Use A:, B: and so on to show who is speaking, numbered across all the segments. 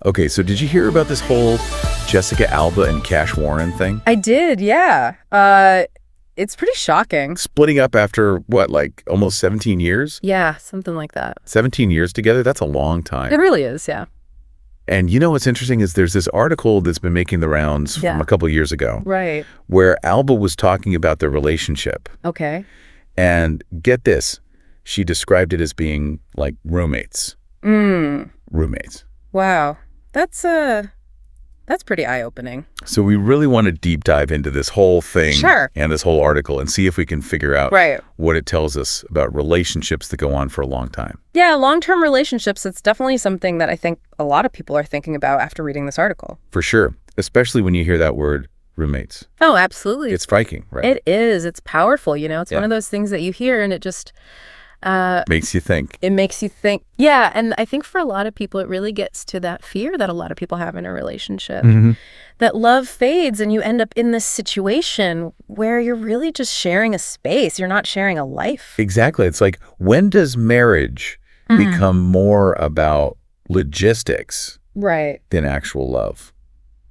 A: Okay, so did you hear about this whole Jessica Alba and Cash Warren thing?
B: I did, yeah. It's pretty shocking.
A: Splitting up after, what, like almost 17 years?
B: Yeah, something like that.
A: 17 years together? That's a long time.
B: It really is, yeah.
A: And you know what's interesting is there's this article that's been making the rounds from a couple years ago.
B: Right.
A: Where Alba was talking about their relationship.
B: Okay.
A: And get this, she described it as being like roommates. Roommates.
B: Wow. That's pretty eye-opening.
A: So we really want to deep dive into this whole thing and this whole article and see if we can figure out what it tells us about relationships that go on for a long time.
B: Yeah, long-term relationships, it's definitely something that I think a lot of people are thinking about after reading this article.
A: For sure, especially when you hear that word roommates.
B: Oh, absolutely.
A: It's striking, right?
B: It is. It's powerful, It's one of those things that you hear and it just...
A: makes you think.
B: It makes you think. Yeah, and I think for a lot of people, it really gets to that fear that a lot of people have in a relationship. That love fades and you end up in this situation where you're really just sharing a space. You're not sharing a life.
A: Exactly. It's like, when does marriage become more about logistics than actual love?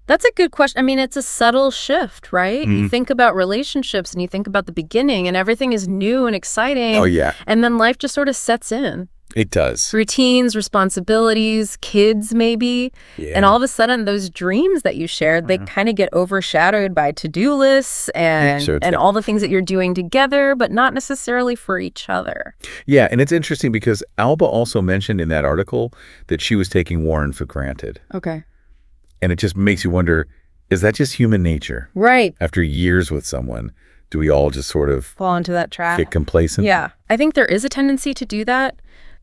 B: That's a good question. I mean, it's a subtle shift, right? You think about relationships and you think about the beginning and everything is new and exciting.
A: Oh, yeah.
B: And then life just sort of sets in.
A: It does.
B: Routines, responsibilities, kids maybe.
A: Yeah.
B: And all of a sudden, those dreams that you shared, they kind of get overshadowed by to-do lists and all the things that you're doing together, but not necessarily for each other.
A: Yeah, and it's interesting because Alba also mentioned in that article that she was taking Warren for granted.
B: Okay.
A: And it just makes you wonder, is that just human nature?
B: Right.
A: After years with someone, do we all just sort of
B: fall into that trap?
A: Get complacent?
B: Yeah. I think there is a tendency to do that.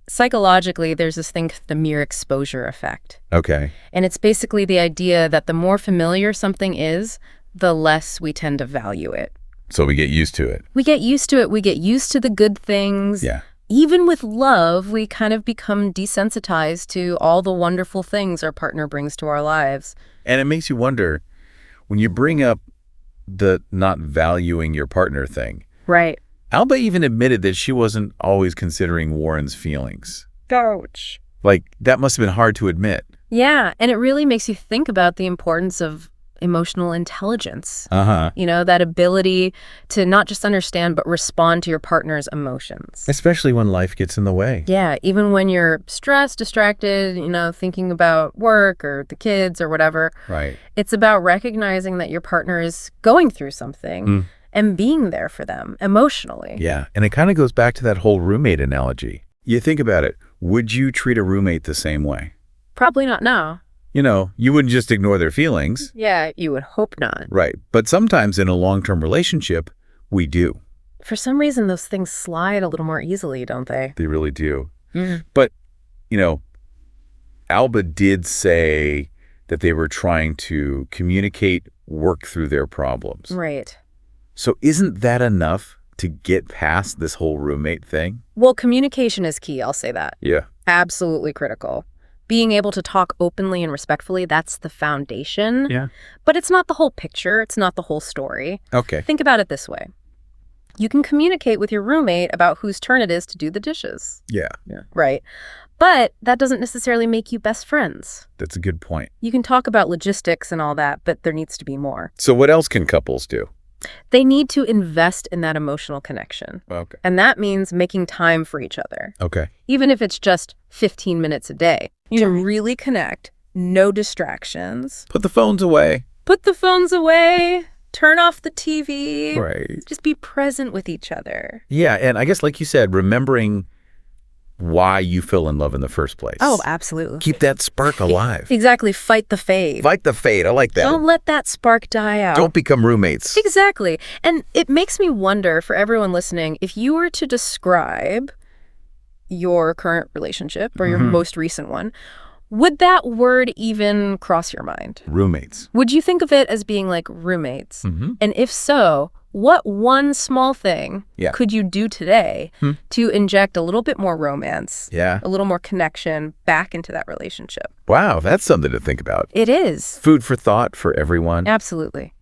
B: Psychologically, there's this thing, the mere exposure effect.
A: Okay.
B: And it's basically the idea that the more familiar something is, the less we tend to value it.
A: So we get used to it.
B: We get used to it. We get used to the good things.
A: Yeah.
B: Even with love, we kind of become desensitized to all the wonderful things our partner brings to our lives.
A: And it makes you wonder, when you bring up the not valuing your partner thing.
B: Right.
A: Alba even admitted that she wasn't always considering Warren's feelings.
B: Ouch.
A: Like, that must have been hard to admit.
B: Yeah, and it really makes you think about the importance of emotional intelligence.
A: You
B: know, that ability to not just understand, but respond to your partner's emotions.
A: Especially when life gets in the way.
B: Yeah, even when you're stressed, distracted, thinking about work or the kids or whatever.
A: Right.
B: It's about recognizing that your partner is going through something and being there for them emotionally.
A: Yeah, and it kind of goes back to that whole roommate analogy. You think about it, would you treat a roommate the same way?
B: Probably not now.
A: You wouldn't just ignore their feelings.
B: Yeah, you would hope not.
A: Right. But sometimes in a long-term relationship, we do.
B: For some reason, those things slide a little more easily, don't they?
A: They really do. But, Alba did say that they were trying to communicate, work through their problems.
B: Right.
A: So isn't that enough to get past this whole roommate thing?
B: Well, communication is key, I'll say that.
A: Yeah.
B: Absolutely critical. Being able to talk openly and respectfully, that's the foundation.
A: Yeah.
B: But it's not the whole picture. It's not the whole story.
A: Okay.
B: Think about it this way. You can communicate with your roommate about whose turn it is to do the dishes.
A: Yeah.
B: Right. But that doesn't necessarily make you best friends.
A: That's a good point.
B: You can talk about logistics and all that, but there needs to be more.
A: So what else can couples do?
B: They need to invest in that emotional connection.
A: Okay.
B: And that means making time for each other.
A: Okay.
B: Even if it's just 15 minutes a day. To really connect, no distractions.
A: Put the phones away.
B: Put the phones away. Turn off the TV.
A: Right.
B: Just be present with each other.
A: Yeah, and I guess like you said, remembering why you fell in love in the first place.
B: Oh, absolutely.
A: Keep that spark alive.
B: Exactly. Fight the fade.
A: Fight the fade. I like that.
B: Don't let that spark die out.
A: Don't become roommates.
B: Exactly. And it makes me wonder, for everyone listening, if you were to describe your current relationship or your most recent one, would that word even cross your mind?
A: Roommates.
B: Would you think of it as being like roommates? And if so, what one small thing could you do today to inject a little bit more romance, a little more connection back into that relationship?
A: Wow, that's something to think about.
B: It is.
A: Food for thought for everyone.
B: Absolutely.